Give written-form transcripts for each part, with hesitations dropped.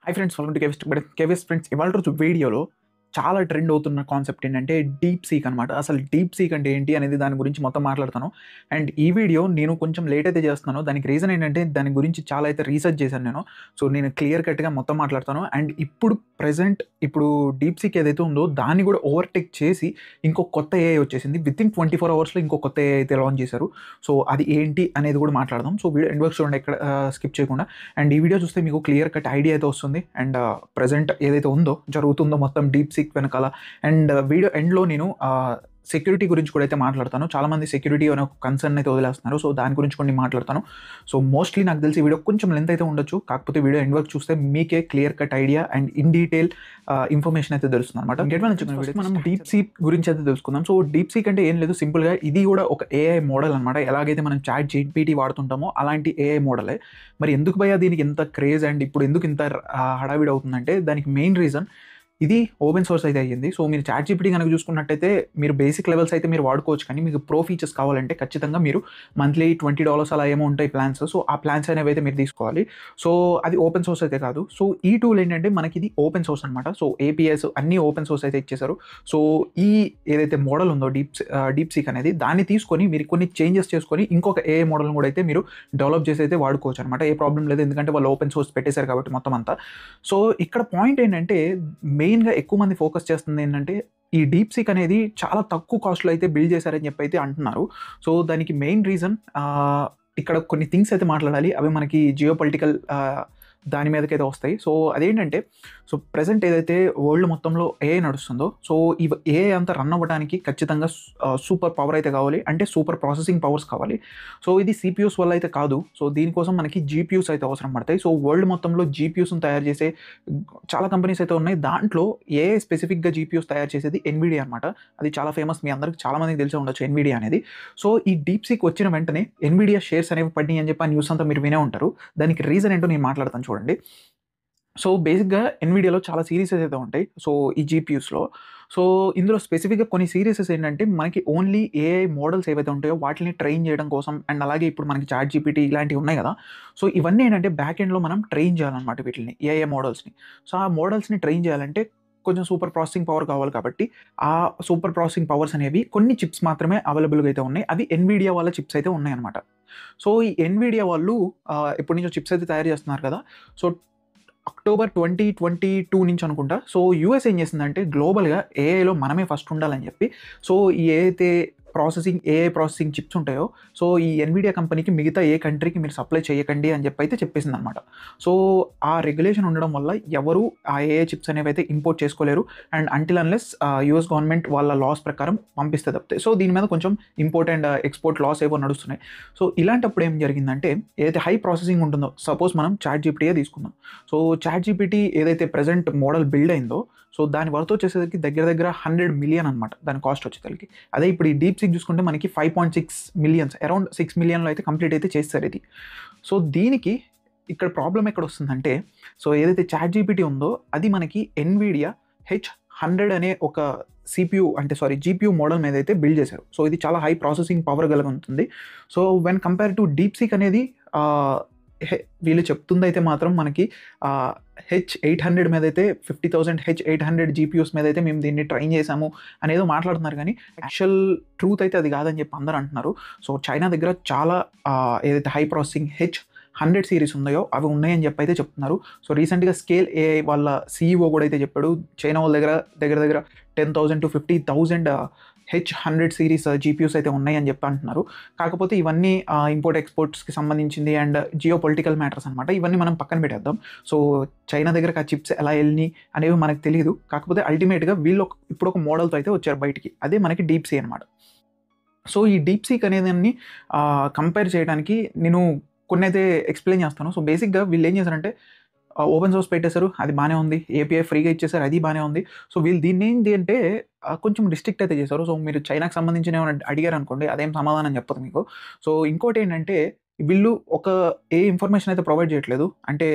Hi friends, welcome to KVS friends. ఇవాళ రోజు వీడియోలో చాలా ట్రెండ్ అవుతున్న కాన్సెప్ట్ ఏంటంటే డీప్ సీక్ అనమాట. అసలు డీప్ సీక్ అంటే ఏంటి అనేది దాని గురించి మొత్తం మాట్లాడతాను. అండ్ ఈ వీడియో నేను కొంచెం లేట్ అయితే చేస్తున్నాను. దానికి రీజన్ ఏంటంటే దాని గురించి చాలా అయితే రీసెర్చ్ చేశాను నేను. సో నేను క్లియర్ కట్గా మొత్తం మాట్లాడతాను. అండ్ ఇప్పుడు డీప్ సీక్ ఏదైతే ఉందో దాన్ని కూడా ఓవర్టేక్ చేసి ఇంకో కొత్త ఏఐ వచ్చేసింది. వితిన్ 24 అవర్స్లో ఇంకో కొత్త ఏఐ అయితే లాంచ్ చేశారు. సో అది ఏంటి అనేది కూడా మాట్లాడదాం. సో వీడియో ఎండ్ వరకు చూడండి, ఎక్కడ స్కిప్ చేయకుండా. అండ్ ఈ వీడియో చూస్తే మీకు క్లియర్ కట్ ఐడియా అయితే వస్తుంది. అండ్ ప్రజెంట్ ఏదైతే ఉందో జరుగుతుందో మొత్తం డీప్ సీక్ వెనకాల. అండ్ వీడియో ఎండ్లో నేను సెక్యూరిటీ గురించి కూడా అయితే మాట్లాడతాను. చాలామంది సెక్యూరిటీ అనే ఒక కన్సర్న్ అయితే వదిలేస్తున్నారు. సో దాని గురించి కొన్ని మాట్లాడతాను. సో మోస్ట్లీ నాకు తెలిసి వీడియో కొంచెం లెంత్ అయితే ఉండొచ్చు. కాకపోతే వీడియో ఎండ్ వరకు చూస్తే మీకే clear cut idea and in detail information అయితే తెలుస్తుంది అనమాట. మనం డీప్ సీక్ గురించి అయితే తెలుసుకుందాం. సో డీప్ సీక్ అంటే ఏం లేదు, సింపుల్గా ఇది కూడా ఒక ఏఐ మోడల్ అనమాట. ఎలాగైతే మనం చాట్ జీపీటీ వాడుతుంటామో అలాంటి ఏఐ మోడలే. మరి ఎందుకు భయ్యా దీనికి ఇంత క్రేజ్ అండ్ ఇప్పుడు ఎందుకు ఇంత హడావిడి అవుతుందంటే దానికి మెయిన్ రీజన్ ఇది ఓపెన్ సోర్స్ అయితే అయ్యింది. సో మీరు చాట్ జీపీటీ కనుక చూసుకున్నట్టయితే మీరు బేసిక్ లెవెల్స్ అయితే మీరు వాడుకోవచ్చు. కానీ మీకు ప్రో ఫీచర్స్ కావాలంటే ఖచ్చితంగా మీరు మంత్లీ $20 అలా ఏమో ఉంటాయి ప్లాన్స్. సో ఆ ప్లాన్స్ అనేవి అయితే మీరు తీసుకోవాలి. సో అది ఓపెన్ సోర్స్ అయితే కాదు. సో ఈ టూల్ ఏంటంటే మనకి ఇది ఓపెన్ సోర్స్ అనమాట. సో ఏపీఎస్ అన్ని ఓపెన్ సోర్స్ అయితే ఇచ్చేసారు. సో ఈ ఏదైతే మోడల్ ఉందో డీప్ సీక్ అనేది దాన్ని తీసుకొని మీరు కొన్ని చేంజెస్ చేసుకొని ఇంకొక ఏఐ మోడల్ని కూడా అయితే మీరు డెవలప్ చేసి అయితే వాడుకోవచ్చు అనమాట. ఏ ప్రాబ్లం లేదు, ఎందుకంటే వాళ్ళు ఓపెన్ సోర్స్ పెట్టేశారు కాబట్టి మొత్తం అంతా. సో ఇక్కడ పాయింట్ ఏంటంటే మెయిన్గా ఎక్కువ మంది ఫోకస్ చేస్తుంది ఏంటంటే ఈ డీప్ సీక్ అనేది చాలా తక్కువ కాస్ట్లో అయితే బిల్డ్ చేశారని చెప్పి అయితే అంటున్నారు. సో దానికి మెయిన్ రీజన్ ఇక్కడ కొన్ని థింగ్స్ అయితే మాట్లాడాలి. అవి మనకి జియో పొలిటికల్ దాని మీదకైతే వస్తాయి. సో అదేంటంటే సో ప్రజెంట్ ఏదైతే వరల్డ్ మొత్తంలో ఏఐ నడుస్తుందో సో ఈ ఏఐ అంతా రన్ అవ్వడానికి ఖచ్చితంగా సూపర్ పవర్ అయితే కావాలి, అంటే సూపర్ ప్రాసెసింగ్ పవర్స్ కావాలి. సో ఇది సిపియూస్ వల్ల అయితే కాదు. సో దీనికోసం మనకి జీపీయూస్ అయితే అవసరం పడతాయి. సో వరల్డ్ మొత్తంలో జీపీయూస్ని తయారు చేసే చాలా కంపెనీస్ అయితే ఉన్నాయి. దాంట్లో ఏఐ స్పెసిఫిక్గా జీపీయూస్ తయారు చేసేది ఎన్విడియా అనమాట. అది చాలా ఫేమస్, మీ అందరికి చాలా మందికి తెలిసి ఉండొచ్చు ఎన్విడియా అనేది. సో ఈ డీప్ సీక్ వచ్చిన వెంటనే ఎన్విడియా షేర్స్ అనేవి పడినాయి అని చెప్పి ఆ న్యూస్ అంతా మీరు వినే ఉంటారు. దానికి రీజన్ ఏంటో నేను మాట్లాడతాను చూడండి. సో బేసిక్గా ఎన్విడియాలో చాలా సిరీసెస్ అయితే ఉంటాయి. సో ఈ జీపీయూస్లో సో ఇందులో స్పెసిఫిక్గా కొన్ని సిరీసెస్ ఏంటంటే మనకి ఓన్లీ ఏఐ మోడల్స్ ఏవైతే ఉంటాయో వాటిని ట్రైన్ చేయడం కోసం. అండ్ అలాగే ఇప్పుడు మనకి చాట్ జీపీటీ ఇలాంటివి ఉన్నాయి కదా. సో ఇవన్నీ ఏంటంటే బ్యాక్ ఎండ్లో మనం ట్రైన్ చేయాలన్నమాట వీటిని, ఏఐ మోడల్స్ని. సో ఆ మోడల్స్ని ట్రైన్ చేయాలంటే కొంచెం సూపర్ ప్రాసెసింగ్ పవర్ కావాలి. కాబట్టి ఆ సూపర్ ప్రాసెసింగ్ పవర్స్ అనేవి కొన్ని చిప్స్ మాత్రమే అవైలబుల్గా అయితే ఉన్నాయి. అవి ఎన్విడియా వాళ్ళ చిప్స్ అయితే ఉన్నాయన్నమాట. సో ఈ ఎన్విడియా వాళ్ళు ఎప్పటి నుంచో చిప్స్ అయితే తయారు చేస్తున్నారు కదా. సో అక్టోబర్ 2022 నుంచి అనుకుంటా. సో యూఎస్ ఏం చేసిందంటే గ్లోబల్గా ఏఐలో మనమే ఫస్ట్ ఉండాలని చెప్పి సో ఈ ఏఐ ప్రాసెసింగ్ చిప్స్ ఉంటాయో సో ఈ ఎన్విడియా కంపెనీకి మిగతా ఏ కంట్రీకి మీరు సప్లై చేయకండి అని చెప్పి అయితే చెప్పేసింది అనమాట. సో ఆ రెగ్యులేషన్ ఉండడం వల్ల ఎవరు ఆ ఏఐ చిప్స్ అనేవి అయితే ఇంపోర్ట్ చేసుకోలేరు. And until unless US government వాళ్ళ లాస్ ప్రకారం పంపిస్తే తప్పితే. సో దీని మీద కొంచెం ఇంపోర్ట్ అండ్ ఎక్స్పోర్ట్ లాస్ ఏవో నడుస్తున్నాయి. సో ఇలాంటప్పుడు ఏం జరిగిందంటే ఏదైతే హై ప్రాసెసింగ్ ఉంటుందో, సపోజ్ మనం చాట్ జీపీటీయే తీసుకుందాం. సో చాట్ జీపీటీ ఏదైతే ప్రజెంట్ మోడల్ బిల్డ్ అయిందో సో దాని వర్త్ వచ్చేసరికి దగ్గర 100 మిలియన్ అనమాట దాని కాస్ట్ వచ్చేసరికి. అదే ఇప్పుడు ఈ డీప్ సీక్ చూసుకుంటే మనకి 5.6 మిలియన్స్, అరౌండ్ 6 మిలియన్లో అయితే కంప్లీట్ అయితే చేస్తారు ఇది. సో దీనికి ఇక్కడ ప్రాబ్లం ఎక్కడ వస్తుందంటే సో ఏదైతే చాట్ జీపీటీ ఉందో అది మనకి ఎన్విడియా H100 అనే ఒక జీపీయూ మోడల్ మీద అయితే బిల్డ్ చేశారు. సో ఇది చాలా హై ప్రాసెసింగ్ పవర్ కలిగి ఉంటుంది. So when compare to deep seek అనేది వీళ్ళు చెప్తుంది అయితే మాత్రం మనకి H800 మీద అయితే 50,000 H800 జీపీయూస్ మీద అయితే మేము దీన్ని ట్రైన్ చేసాము అనేదో మాట్లాడుతున్నారు. కానీ యాక్చువల్ ట్రూత్ అయితే అది కాదని చెప్పి అందరూ అంటున్నారు. సో చైనా దగ్గర చాలా ఏదైతే హై ప్రాసెసింగ్ H100 సిరీస్ ఉన్నాయో అవి ఉన్నాయని చెప్పి అయితే చెప్తున్నారు. సో రీసెంట్గా స్కేల్ ఏఐ వాళ్ళ CEO కూడా అయితే చెప్పాడు చైనా వాళ్ళ దగ్గర 10,000 to 50,000 H100 సిరీస్ జీపీయూస్ అయితే ఉన్నాయని చెప్పి అంటున్నారు. కాకపోతే ఇవన్నీ ఇంపోర్ట్ ఎక్స్పోర్ట్స్కి సంబంధించింది అండ్ జియో పొలిటికల్ మ్యాటర్స్ అనమాట. ఇవన్నీ మనం పక్కన పెట్టేద్దాం. సో చైనా దగ్గరకు ఆ చిప్స్ ఎలా వెళ్ళినాయి అనేవి మనకు తెలియదు. కాకపోతే అల్టిమేట్గా వీళ్ళు ఇప్పుడు ఒక మోడల్తో అయితే వచ్చారు బయటికి, అదే మనకి డీప్ సీ అనమాట. సో ఈ డీప్ సీక్ అనేదాన్ని కంపేర్ చేయడానికి నేను కొన్ని అయితే ఎక్స్ప్లెయిన్ చేస్తాను. సో బేసిక్గా వీళ్ళు ఏం చేశారంటే ఓపెన్ సోర్స్ పెట్టేశారు, అది బాగానే ఉంది. ఏపీఐ ఫ్రీగా ఇచ్చేసారు, అది బాగానే ఉంది. సో వీళ్ళు దీన్ని ఏంటి అంటే కొంచెం రిస్ట్రిక్ట్ అయితే చేశారు. సో మీరు చైనాకి సంబంధించిన ఏమైనా అడిగారు అనుకోండి, అదేం సమాధానం చెప్పదు మీకు. సో ఇంకోటి ఏంటంటే వీళ్ళు ఏ ఇన్ఫర్మేషన్ అయితే ప్రొవైడ్ చేయట్లేదు. అంటే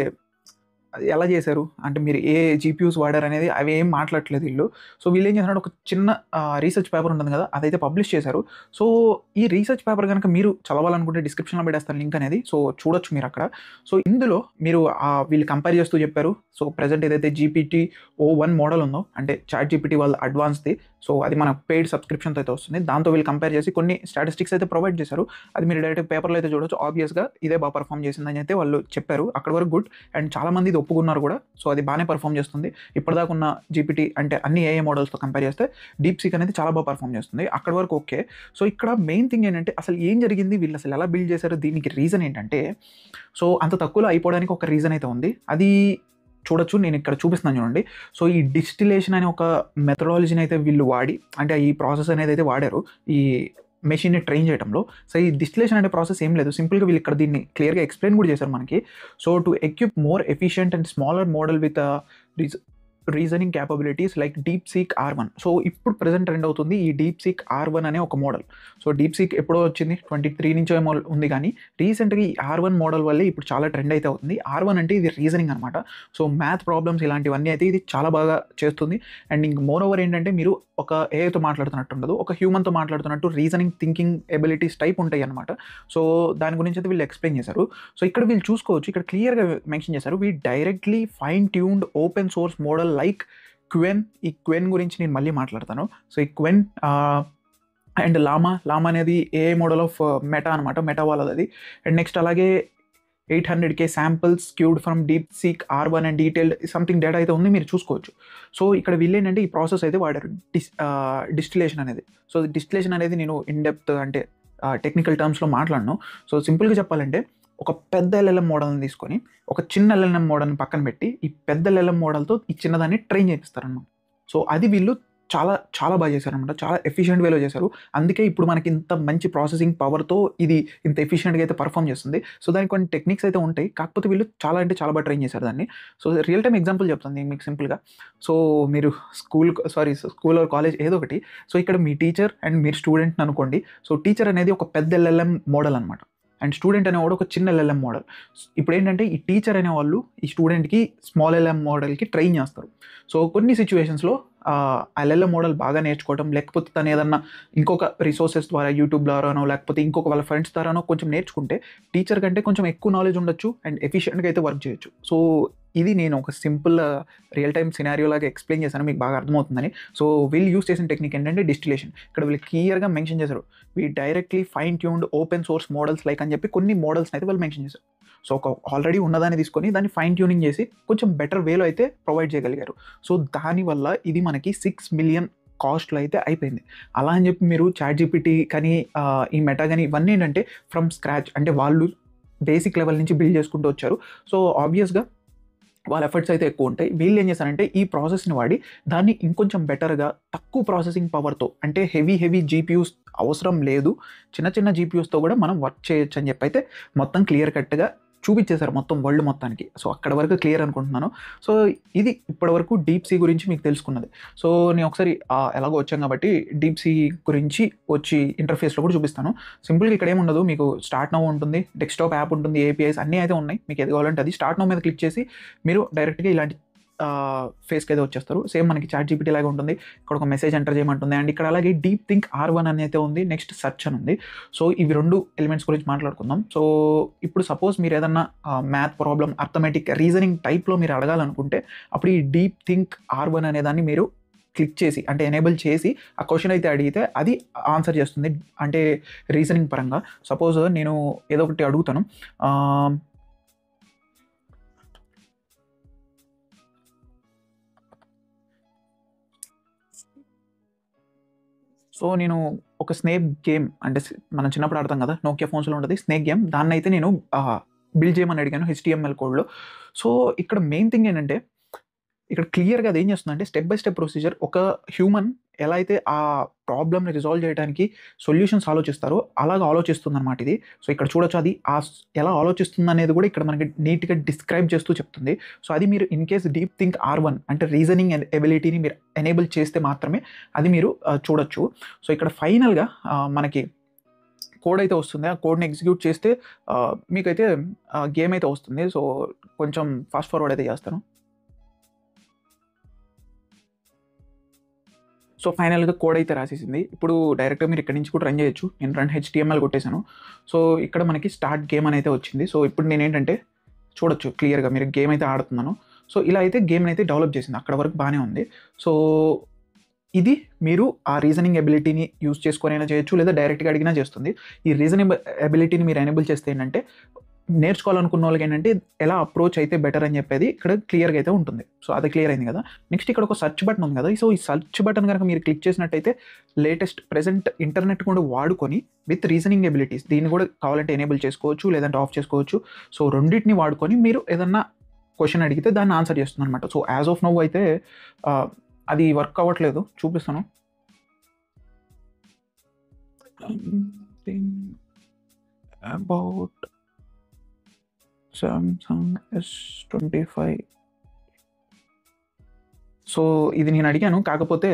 ఎలా చేశారు అంటే మీరు ఏ జీపీయూస్ వాడారు అనేది అవి ఏం మాట్లాడట్లేదు వీళ్ళు. సో వీళ్ళు ఏం చేస్తున్నారు, ఒక చిన్న రీసెర్చ్ పేపర్ ఉంటుంది కదా, అదైతే పబ్లిష్ చేశారు. సో ఈ రీసెర్చ్ పేపర్ కనుక మీరు చదవాలనుకుంటే డిస్క్రిప్షన్లో పెట్టేస్తాను లింక్ అనేది, సో చూడొచ్చు మీరు అక్కడ. సో ఇందులో మీరు వీళ్ళు కంపేర్ చేస్తూ చెప్పారు. సో ప్రజెంట్ ఏదైతే GPT-o1 మోడల్ ఉందో అంటే చాట్ జీపీటీ వాళ్ళ అడ్వాన్స్ది, సో అది మన పెయిడ్ సబ్స్క్రిప్షన్తో అయితే వస్తుంది. దాంతో వీళ్ళు కంపేర్ చేసి కొన్ని స్టాటిస్టిక్స్ అయితే ప్రొవైడ్ చేశారు. అది మీరు డైరెక్ట్ పేపర్లో అయితే చూడొచ్చు. ఆబ్వియస్గా ఇదే బాగా పర్ఫామ్ చేసిందని అయితే వాళ్ళు చెప్పారు. అక్కడ వరకు గుడ్, అండ్ చాలామంది ఇది ఒప్పుకున్నారు కూడా. సో అది బాగానే పర్ఫామ్ చేస్తుంది. ఇప్పటిదాకా ఉన్న జీపీటీ అంటే అన్ని ఏఐ మోడల్స్తో కంపేర్ చేస్తే డీప్సీక్ అనేది చాలా బాగా పర్ఫామ్ చేస్తుంది. అక్కడ వరకు ఓకే. సో ఇక్కడ మెయిన్ థింగ్ ఏంటంటే అసలు ఏం జరిగింది, వీళ్ళు అసలు ఎలా బిల్డ్ చేశారు, దీనికి రీజన్ ఏంటంటే, సో అంత తక్కువలో అయిపోవడానికి ఒక రీజన్ అయితే ఉంది. అది చూడొచ్చు, నేను ఇక్కడ చూపిస్తున్నాను చూడండి. సో ఈ డిస్టిలేషన్ అనే ఒక మెథడాలజీని అయితే వీళ్ళు వాడి, అంటే ఈ ప్రాసెస్ అనేది అయితే వాడారు ఈ మెషిన్ని ట్రైన్ చేయడంలో. సో ఈ డిస్టిలేషన్ అనే ప్రాసెస్ ఏం లేదు, సింపుల్గా వీళ్ళు ఇక్కడ దీన్ని క్లియర్గా ఎక్స్ప్లెయిన్ కూడా చేశారు మనకి. So to equip more efficient and smaller model with reasoning capabilities like DeepSeek R1. So ఇప్పుడు ప్రజెంట్ ట్రెండ్ అవుతుంది ఈ DeepSeek R1 అనే ఒక మోడల్. సో DeepSeek ఎప్పుడో వచ్చింది, 23 నుంచో ఏమో ఉంది, కానీ రీసెంట్గా ఈ R1 మోడల్ వల్లే ఇప్పుడు చాలా ట్రెండ్ అయితే అవుతుంది. R1 అంటే ఇది రీజనింగ్ అనమాట. సో మ్యాథ్ ప్రాబ్లమ్స్ ఇలాంటివన్నీ అయితే ఇది చాలా బాగా చేస్తుంది. అండ్ ఇంక మోర్ ఓవర్ ఏంటంటే మీరు ఒక ఏఐతో మాట్లాడుతున్నట్టు ఉండదు, ఒక హ్యూమన్తో మాట్లాడుతున్నట్టు రీజనింగ్, థింకింగ్ ఎబిలిటీస్ టైప్ ఉంటాయి అనమాట. సో దాని గురించి అయితే వీళ్ళు ఎక్స్ప్లెయిన్ చేశారు. సో ఇక్కడ వీళ్ళు చూసుకోవచ్చు, ఇక్కడ క్లియర్గా మెన్షన్ చేశారు, we directly fine tuned open source model like క్వెన్. ఈ క్వెన్ గురించి నేను మళ్ళీ మాట్లాడతాను. సో ఈ క్వెన్ అండ్ లామా అనేది ఏఐ మోడల్ ఆఫ్ మెటా అనమాట, మెటా వాళ్ళది అది. అండ్ నెక్స్ట్ అలాగే 800K samples cued from DeepSeek R1 and detailed something data అయితే ఉంది, మీరు చూసుకోవచ్చు. సో ఇక్కడ వీళ్ళు ఏంటంటే ఈ ప్రాసెస్ అయితే వాడారు, డిస్టిలేషన్ అనేది. సో డిస్టిలేషన్ అనేది నేను ఇన్డెప్త్ అంటే టెక్నికల్ టర్మ్స్లో మాట్లాడను. సో సింపుల్గా చెప్పాలంటే ఒక పెద్ద LLM మోడల్ని తీసుకొని ఒక చిన్న LLM మోడల్ని పక్కన పెట్టి ఈ పెద్ద LLM మోడల్తో ఈ చిన్నదాన్ని ట్రైన్ చేపిస్తారన్నమాట. సో అది వీళ్ళు చాలా చాలా బాగా చేశారనమాట, చాలా ఎఫిషియెంట్ వేలో చేశారు. అందుకే ఇప్పుడు మనకి ఇంత మంచి ప్రాసెసింగ్ పవర్తో ఇది ఇంత ఎఫిషియెంట్గా అయితే పర్ఫామ్ చేస్తుంది. సో దానికి కొన్ని టెక్నిక్స్ అయితే ఉంటాయి, కాకపోతే వీళ్ళు చాలా అంటే చాలా బాగా ట్రైన్ చేశారు దాన్ని. సో రియల్ టైమ్ ఎగ్జాంపుల్ చెప్తాను మీకు సింపుల్గా. సో మీరు స్కూల్ ఆర్ కాలేజ్ ఏదో ఒకటి, సో ఇక్కడ మీ టీచర్ అండ్ మీరు స్టూడెంట్ని అనుకోండి. సో టీచర్ అనేది ఒక పెద్ద LLM మోడల్ అనమాట, అండ్ స్టూడెంట్ అనేవాడు ఒక చిన్న LLM మోడల్. ఇప్పుడు ఏంటంటే ఈ టీచర్ అనేవాళ్ళు ఈ స్టూడెంట్కి స్మాల్ LLM మోడల్కి ట్రైన్ చేస్తారు. సో కొన్ని సిచ్యువేషన్స్లో ఆ LLM మోడల్ బాగా నేర్చుకోవడం, లేకపోతే తను ఏదన్నా ఇంకొక రిసోర్సెస్ ద్వారా యూట్యూబ్ ద్వారానో లేకపోతే ఇంకొక వాళ్ళ ఫ్రెండ్స్ ద్వారానో కొంచెం నేర్చుకుంటే టీచర్ కంటే కొంచెం ఎక్కువ నాలెడ్జ్ ఉండొచ్చు అండ్ ఎఫిషియెంట్గా అయితే వర్క్ చేయొచ్చు. సో ఇది నేను ఒక సింపుల్ రియల్ టైమ్ సినారియో లాగా ఎక్స్ప్లెయిన్ చేశాను, మీకు బాగా అర్థమవుతుందని. సో వీళ్ళు యూస్ చేసిన టెక్నిక్ ఏంటంటే డిస్టిలేషన్. ఇక్కడ వీళ్ళు క్లియర్గా మెన్షన్ చేశారు, we directly fine tuned open source models like అని చెప్పి కొన్ని మోడల్స్ని అయితే వాళ్ళు మెన్షన్ చేశారు. సో ఒక ఆల్రెడీ ఉన్నదాన్ని తీసుకొని దాన్ని ఫైన్ ట్యూనింగ్ చేసి కొంచెం బెటర్ వేలో అయితే ప్రొవైడ్ చేయగలిగారు. సో దానివల్ల ఇది మనకి 6 మిలియన్ కాస్ట్లో అయితే అయిపోయింది. అలా అని చెప్పి మీరు చాట్ జీపీటీ కానీ ఈ మెటా కానీ ఇవన్నీ ఏంటంటే ఫ్రమ్ స్క్రాచ్, అంటే వాళ్ళు బేసిక్ లెవెల్ నుంచి బిల్డ్ చేసుకుంటూ వచ్చారు. సో ఆబ్వియస్గా వాళ్ళ ఎఫర్ట్స్ అయితే ఎక్కువ ఉంటాయి. వీళ్ళు ఏం చేశారంటే ఈ ప్రాసెస్ని వాడి దాన్ని ఇంకొంచెం బెటర్గా తక్కువ ప్రాసెసింగ్ పవర్తో, అంటే హెవీ జీపీయూస్ అవసరం లేదు, చిన్న జీపీయూస్తో కూడా మనం వర్క్ చేయొచ్చు అని చెప్పి అయితే మొత్తం క్లియర్ కట్గా చూపించేశారు మొత్తం వరల్డ్ మొత్తానికి. సో అక్కడ వరకు క్లియర్ అనుకుంటున్నాను. సో ఇది ఇప్పటివరకు DeepSeek గురించి మీకు తెలుసుకున్నది. సో నేను ఒకసారి ఎలాగో వచ్చాం కాబట్టి DeepSeek గురించి వచ్చి ఇంటర్ఫేస్లో కూడా చూపిస్తాను. సింపుల్గా ఇక్కడ ఏముండదు, మీకు స్టార్ట్ నౌ ఉంటుంది, డెస్క్టాప్ యాప్ ఉంటుంది, APIs అన్నీ అయితే ఉన్నాయి. మీకు ఏది కావాలంటే అది స్టార్ట్ నౌ మీద క్లిక్ చేసి మీరు డైరెక్ట్గా ఇలాంటి ఫేస్కి అయితే వచ్చేస్తారు. సేమ్ మనకి చాట్ జీపీటీ లాగా ఉంటుంది. ఇక్కడ ఒక మెసేజ్ ఎంటర్ చేయమంటుంది, అండ్ ఇక్కడ అలాగే DeepThink R1 అని అయితే ఉంది, నెక్స్ట్ సెర్చ్ అని ఉంది. సో ఇవి 2 ఎలిమెంట్స్ గురించి మాట్లాడుకుందాం. సో ఇప్పుడు సపోజ్ మీరు ఏదన్నా మ్యాథ్ ప్రాబ్లమ్, అర్థమెటిక్, రీజనింగ్ టైప్లో మీరు అడగాలనుకుంటే అప్పుడు ఈ DeepThink R1 అనే దాన్ని మీరు క్లిక్ చేసి అంటే ఎనేబుల్ చేసి ఆ క్వశ్చన్ అయితే అడిగితే అది ఆన్సర్ చేస్తుంది, అంటే రీజనింగ్ పరంగా. సపోజ్ నేను ఏదో ఒకటి అడుగుతాను, సో నేను ఒక స్నేక్ గేమ్, అంటే మనం చిన్నప్పుడు ఆడతాం కదా, నోకియా ఫోన్స్లో ఉంటుంది స్నేక్ గేమ్, దాన్ని అయితే నేను బిల్డ్ చేయమని అడిగాను HTML కోడ్లో. సో ఇక్కడ మెయిన్ థింగ్ ఏంటంటే ఇక్కడ క్లియర్గా అది ఏం చేస్తుందంటే స్టెప్ బై స్టెప్ ప్రొసీజర్, ఒక హ్యూమన్ ఎలా అయితే ఆ ప్రాబ్లమ్ని రిజాల్వ్ చేయడానికి సొల్యూషన్స్ ఆలోచిస్తారో అలాగా ఆలోచిస్తుంది అనమాట ఇది. సో ఇక్కడ చూడొచ్చు అది ఎలా ఆలోచిస్తుంది అనేది కూడా ఇక్కడ మనకి నీట్గా డిస్క్రైబ్ చేస్తూ చెప్తుంది. సో అది మీరు ఇన్ కేస్ DeepThink R1 అంటే రీజనింగ్ ఎబిలిటీని మీరు ఎనేబుల్ చేస్తే మాత్రమే అది మీరు చూడొచ్చు. సో ఇక్కడ ఫైనల్గా మనకి కోడ్ అయితే వస్తుంది, ఆ కోడ్ని ఎగ్జిక్యూట్ చేస్తే మీకైతే గేమ్ అయితే వస్తుంది. సో కొంచెం ఫాస్ట్ ఫార్వర్డ్ అయితే చేస్తాను. సో ఫైనల్గా కోడ్ అయితే రాసేసింది. ఇప్పుడు డైరెక్ట్గా మీరు ఇక్కడ నుంచి కూడా రన్ చేయొచ్చు. నేను రన్ HTML కొట్టేశాను. సో ఇక్కడ మనకి స్టార్ట్ గేమ్ అని అయితే వచ్చింది. సో ఇప్పుడు నేను ఏంటంటే చూడొచ్చు క్లియర్గా మీరు గేమ్ అయితే ఆడుతున్నాను. సో ఇలా అయితే గేమ్ని అయితే డెవలప్ చేసింది. అక్కడ వరకు బాగానే ఉంది. సో ఇది మీరు ఆ రీజనింగ్ ఎబిలిటీని యూజ్ చేసుకొని అయినా చేయొచ్చు, లేదా డైరెక్ట్గా అడిగినా చేస్తుంది. ఈ రీజనింగ్ ఎబిలిటీని మీరు ఎనేబుల్ చేస్తే ఏంటంటే నేర్చుకోవాలనుకున్న వాళ్ళకి ఏంటంటే ఎలా అప్రోచ్ అయితే బెటర్ అని చెప్పేది ఇక్కడ క్లియర్గా అయితే ఉంటుంది. సో అది క్లియర్ అయింది కదా. నెక్స్ట్ ఇక్కడ ఒక సెర్చ్ బటన్ ఉంది కదా. సో ఈ సెర్చ్ బటన్ కనుక మీరు క్లిక్ చేసినట్టయితే లేటెస్ట్ ప్రెజెంట్ ఇంటర్నెట్ కూడా వాడుకొని విత్ రీజనింగ్ ఎబిలిటీస్ దీన్ని కూడా కావాలంటే ఎనేబుల్ చేసుకోవచ్చు, లేదంటే ఆఫ్ చేసుకోవచ్చు. సో రెండింటిని వాడుకొని మీరు ఏదన్నా క్వశ్చన్ అడిగితే దాన్ని ఆన్సర్ చేస్తుంది అనమాట. సో యాజ్ ఆఫ్ నౌ అయితే అది వర్క్ అవ్వట్లేదు, చూపిస్తాను. About Samsung S25. సో ఇది నేను అడిగాను, కాకపోతే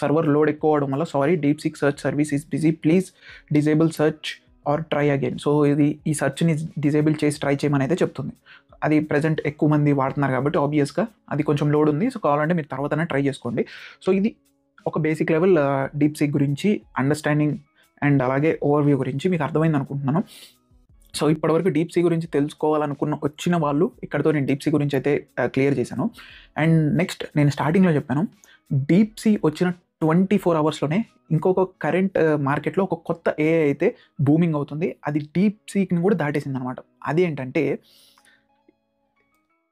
సర్వర్ లోడ్ ఎక్కువ అవడం వల్ల sorry DeepSeek search service is busy, please disable search are try again. So ఇది ఈ సెర్చ్ని డిజేబుల్ చేసి ట్రై చేయమని అయితే చెప్తుంది. అది ప్రజెంట్ ఎక్కువ మంది వాడుతున్నారు కాబట్టి ఆబ్వియస్గా అది కొంచెం లోడ్ ఉంది. సో కావాలంటే మీరు తర్వాతనే ట్రై చేసుకోండి. సో ఇది ఒక బేసిక్ లెవెల్ DeepSeek గురించి అండర్స్టాండింగ్ అండ్ అలాగే ఓవర్వ్యూ గురించి మీకు అర్థమైంది అనుకుంటున్నాను. సో ఇప్పటివరకు DeepSeek గురించి తెలుసుకోవాలనుకున్న వచ్చిన వాళ్ళు ఇక్కడతో నేను DeepSeek గురించి అయితే క్లియర్ చేశాను. అండ్ నెక్స్ట్ నేను స్టార్టింగ్లో చెప్పాను, DeepSeek వచ్చిన 24 అవర్స్లోనే ఇంకొక కరెంట్ మార్కెట్లో ఒక కొత్త AI అయితే బూమింగ్ అవుతుంది. అది DeepSeekని కూడా దాటేసింది అనమాట. అది ఏంటంటే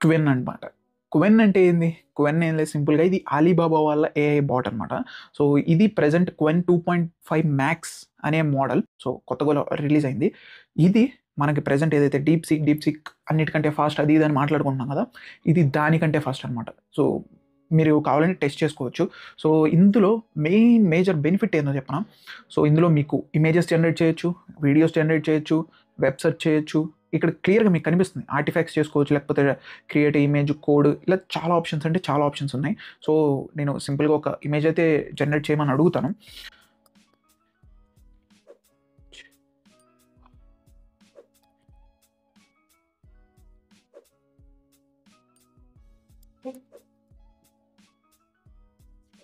క్వెన్ అనమాట. క్వెన్ అంటే ఏంది? క్వెన్ ఏం లేదు, సింపుల్గా ఇది అలీబాబా వాళ్ళ AI బాట్ అనమాట. సో ఇది ప్రజెంట్ క్వెన్ 2.5 మ్యాక్స్ అనే మోడల్. సో కొత్తగా రిలీజ్ అయింది. ఇది మనకి ప్రజెంట్ ఏదైతే DeepSeek అన్నిటికంటే ఫాస్ట్ అది ఇది అని మాట్లాడుకుంటున్నాం కదా, ఇది దానికంటే ఫాస్ట్ అనమాట. సో మీరు కావాలంటే టెస్ట్ చేసుకోవచ్చు. సో ఇందులో మేజర్ బెనిఫిట్ ఏందో చెప్పనా. సో ఇందులో మీకు ఇమేజెస్ జనరేట్ చేయొచ్చు, వీడియోస్ జనరేట్ చేయొచ్చు, వెబ్ సెర్చ్ చేయొచ్చు. ఇక్కడ క్లియర్గా మీకు కనిపిస్తుంది ఆర్టిఫాక్ట్స్ చేసుకోవచ్చు, లేకపోతే క్రియేట్ ఇమేజ్ కోడ్, ఇలా చాలా ఆప్షన్స్ అంటే చాలా ఆప్షన్స్ ఉన్నాయి. సో నేను సింపుల్గా ఒక ఇమేజ్ అయితే జనరేట్ చేయమని అడుగుతాను.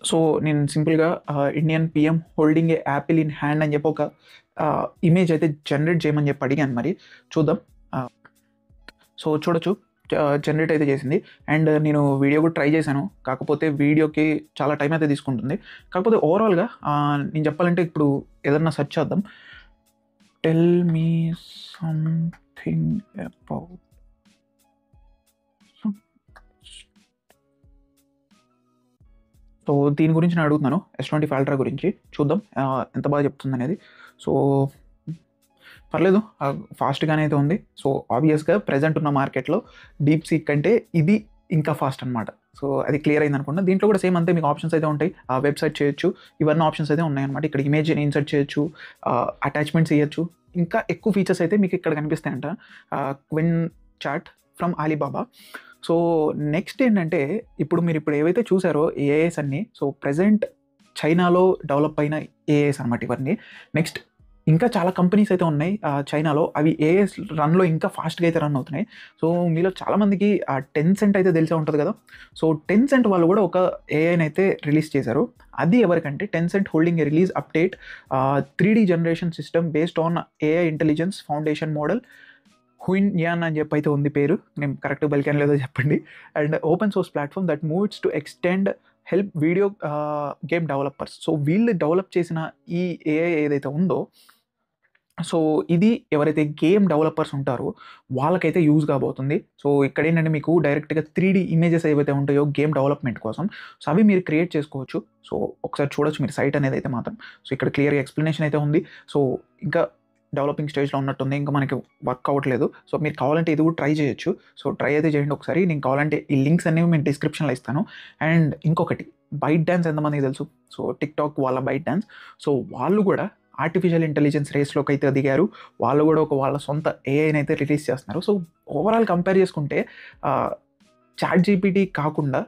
సో నేను సింపుల్గా Indian PM holding a Apple in hand అని చెప్పి ఒక ఇమేజ్ అయితే జనరేట్ చేయమని చెప్పి అడిగాను. మరి చూద్దాం. సో చూడొచ్చు జనరేట్ అయితే చేసింది. అండ్ నేను వీడియో కూడా ట్రై చేశాను, కాకపోతే వీడియోకి చాలా టైం అయితే తీసుకుంటుంది. కాకపోతే ఓవరాల్గా నేను చెప్పాలంటే ఇప్పుడు ఏదన్నా సెర్చ్ చేద్దాం. Tell me something about, so దీని గురించి నేను అడుగుతున్నాను, S25 Ultra గురించి. చూద్దాం ఎంత బాగా చెప్తుంది అనేది. సో పర్లేదు, ఫాస్ట్గానే అయితే ఉంది. సో ఆబ్వియస్గా ప్రజెంట్ ఉన్న మార్కెట్లో DeepSeek కంటే ఇది ఇంకా ఫాస్ట్ అనమాట. సో అది క్లియర్ అయింది అనుకుంటా. దీంట్లో కూడా సేమ్ అంతే, మీకు ఆప్షన్స్ అయితే ఉంటాయి. వెబ్సైట్ చేయొచ్చు, ఇవన్నీ ఆప్షన్స్ అయితే ఉన్నాయన్నమాట. ఇక్కడ ఇమేజ్ ఇన్సర్ట్ చేయొచ్చు, అటాచ్మెంట్స్ ఇవ్వచ్చు, ఇంకా ఎక్కువ ఫీచర్స్ అయితే మీకు ఇక్కడ కనిపిస్తాయంట. Qwen Chat from Alibaba. So next ఏంటంటే ఇప్పుడు మీరు ఏవైతే చూసారో AIs అన్నీ, సో ప్రజెంట్ చైనాలో డెవలప్ అయిన AIs అనమాట ఇవన్నీ. నెక్స్ట్ ఇంకా చాలా కంపెనీస్ అయితే ఉన్నాయి చైనాలో, అవి AIs రన్లో ఇంకా ఫాస్ట్గా అయితే రన్ అవుతున్నాయి. సో మీలో చాలామందికి Tencent అయితే తెలిసే ఉంటుంది కదా. సో Tencent వాళ్ళు కూడా ఒక AIని అయితే రిలీజ్ చేశారు. అది ఎవరికంటే Tencent holding a release update 3D generation system based on AI intelligence foundation model Hunyuan అని చెప్పి అయితే ఉంది పేరు, నేను కరెక్ట్ బలికాను లేదో చెప్పండి. And open source platform that moves to extend help video game developers. So వీళ్ళు డెవలప్ చేసిన ఈ AI ఏదైతే ఉందో, సో ఇది ఎవరైతే గేమ్ డెవలపర్స్ ఉంటారో వాళ్ళకైతే యూజ్ కాబోతుంది. సో ఇక్కడ ఏంటంటే మీకు డైరెక్ట్గా 3D ఇమేజెస్ ఏవైతే ఉంటాయో గేమ్ డెవలప్మెంట్ కోసం, సో అవి మీరు క్రియేట్ చేసుకోవచ్చు. సో ఒకసారి చూడొచ్చు మీరు సైట్ అనేది అయితే మాత్రం. సో ఇక్కడ క్లియర్గా ఎక్స్ప్లెనేషన్ అయితే ఉంది. సో ఇంకా డెవలపింగ్ స్టేజ్లో ఉన్నట్టుంది, ఇంకా మనకి వర్క్ అవ్వట్లేదు. సో మీరు కావాలంటే ఇది కూడా ట్రై చేయొచ్చు. సో ట్రై అయితే చేయండి ఒకసారి. నేను కావాలంటే ఈ లింక్స్ అనేవి నేను డిస్క్రిప్షన్లో ఇస్తాను. అండ్ ఇంకొకటి, బైట్ డాన్స్ ఎంతమందికి తెలుసు? సో టిక్టాక్ వాళ్ళ బైట్ డాన్స్, సో వాళ్ళు కూడా ఆర్టిఫిషియల్ ఇంటెలిజెన్స్ రేస్లోకి అయితే దిగారు. వాళ్ళు కూడా ఒక వాళ్ళ సొంత AIని అయితే రిలీజ్ చేస్తున్నారు. సో ఓవరాల్ కంపేర్ చేసుకుంటే ChatGPT కాకుండా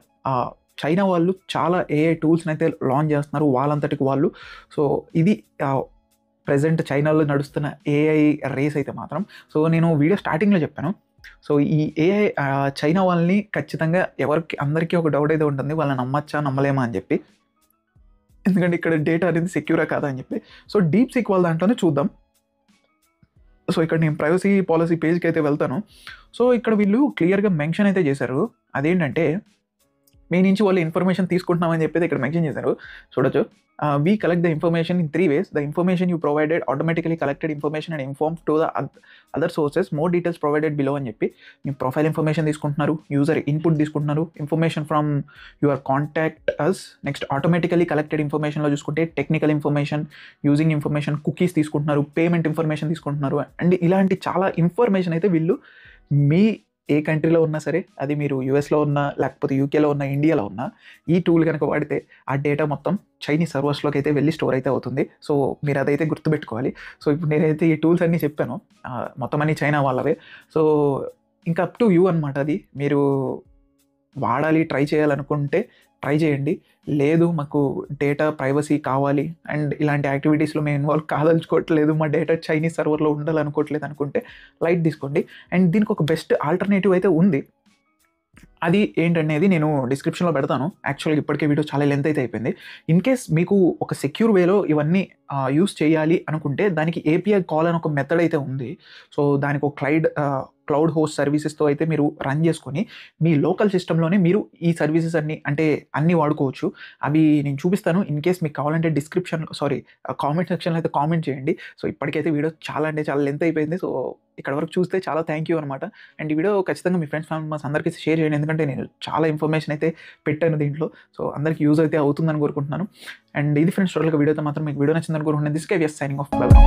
చైనా వాళ్ళు చాలా AI టూల్స్ని అయితే లాంచ్ చేస్తున్నారు వాళ్ళంతటికి వాళ్ళు. సో ఇది ప్రజెంట్ చైనాలో నడుస్తున్న AI రేస్ అయితే మాత్రం. సో నేను వీడియో స్టార్టింగ్లో చెప్పాను, సో ఈ ఏఐ చైనా వాళ్ళని ఖచ్చితంగా అందరికీ ఒక డౌట్ అయితే ఉంటుంది, వాళ్ళని నమ్మచ్చా నమ్మలేమా అని చెప్పి. ఎందుకంటే ఇక్కడ డేటా అనేది సెక్యూరా కాదా అని చెప్పి. సో డీప్ సీక్ వాళ్ళ దాంట్లోనే చూద్దాం. సో ఇక్కడ నేను ప్రైవసీ పాలసీ పేజ్కి అయితే వెళ్తాను. సో ఇక్కడ వీళ్ళు క్లియర్గా మెన్షన్ అయితే చేశారు. అదేంటంటే మీ నుంచి వాళ్ళు ఇన్ఫర్మేషన్ తీసుకుంటున్నామని చెప్పేది ఇక్కడ మెన్షన్ చేశారు. చూడొచ్చు, we collect the information in 3 ways. The information you provided automatically collected information and inform to the other sources. More details provided below అని చెప్పి మీ ప్రొఫైల్ ఇన్ఫర్మేషన్ తీసుకుంటున్నారు, యూజర్ ఇన్పుట్ తీసుకుంటున్నారు, information from your contact us. Next automatically collected ఇన్ఫర్మేషన్లో చూసుకుంటే technical information, using information, cookies తీసుకుంటున్నారు, payment information తీసుకుంటున్నారు. And ఇలాంటి చాలా ఇన్ఫర్మేషన్ అయితే వీళ్ళు మీ ఏ కంట్రీలో ఉన్నా సరే, అది మీరు యూఎస్లో ఉన్నా, లేకపోతే యూకేలో ఉన్నా, ఇండియాలో ఉన్నా, ఈ టూల్ కనుక వాడితే ఆ డేటా మొత్తం చైనీస్ సర్వర్స్లోకి అయితే వెళ్ళి స్టోర్ అయితే అవుతుంది. సో మీరు అదైతే గుర్తుపెట్టుకోవాలి. సో ఇప్పుడు నేనైతే ఈ టూల్స్ అన్నీ చెప్పాను, మొత్తం అన్ని చైనా వాళ్ళవే. సో ఇంకా అప్ టు యూ అనమాట. అది మీరు వాడాలి, ట్రై చేయాలనుకుంటే ట్రై చేయండి. లేదు మాకు డేటా ప్రైవసీ కావాలి అండ్ ఇలాంటి యాక్టివిటీస్లో మేము ఇన్వాల్వ్ కాదలుచుకోవట్లేదు, మా డేటా చైనీస్ సర్వర్లో ఉండాలనుకోవట్లేదు అనుకుంటే లైట్ తీసుకోండి. అండ్ దీనికి ఒక బెస్ట్ ఆల్టర్నేటివ్ అయితే ఉంది. అది ఏంటనేది నేను డిస్క్రిప్షన్లో పెడతాను. యాక్చువల్గా ఇప్పటికే వీడియో చాలా లెంత్ అయితే అయిపోయింది. ఇన్ కేస్ మీకు ఒక సెక్యూర్ వేలో ఇవన్నీ యూస్ చేయాలి అనుకుంటే దానికి ఏపీఐ కాల్ అని ఒక మెథడ్ అయితే ఉంది. సో దానికి ఒక క్లౌడ్ హోస్ట్ సర్వీసెస్తో అయితే మీరు రన్ చేసుకొని మీ లోకల్ సిస్టంలోనే మీరు ఈ సర్వీసెస్ అన్నీ వాడుకోవచ్చు. అవి నేను చూపిస్తాను. ఇన్ కేస్ మీకు కావాలంటే కామెంట్ సెక్షన్లో అయితే కామెంట్ చేయండి. సో ఇప్పటికైతే వీడియో చాలా లెంత్ అయిపోయింది. సో ఇక్కడ వరకు చూస్తే చాలా థ్యాంక్ యూ అనమాట. అండ్ ఈ వీడియో ఖచ్చితంగా మీ ఫ్రెండ్స్ మెంబర్స్ అందరికీ షేర్ చేయండి, ఎందుకంటే నేను చాలా ఇన్ఫర్మేషన్ అయితే పెట్టాను దీంట్లో. సో అందరికీ యూజ్ అయితే అవుతుందని కోరుకుంటున్నాను. అండ్ ఇది ఫ్రెండ్స్, టోటల్గా వీడియోతో మాత్రం మీకు వీడియో నచ్చిందని కోరుకుంటున్నాను. This KVS signing off. By by.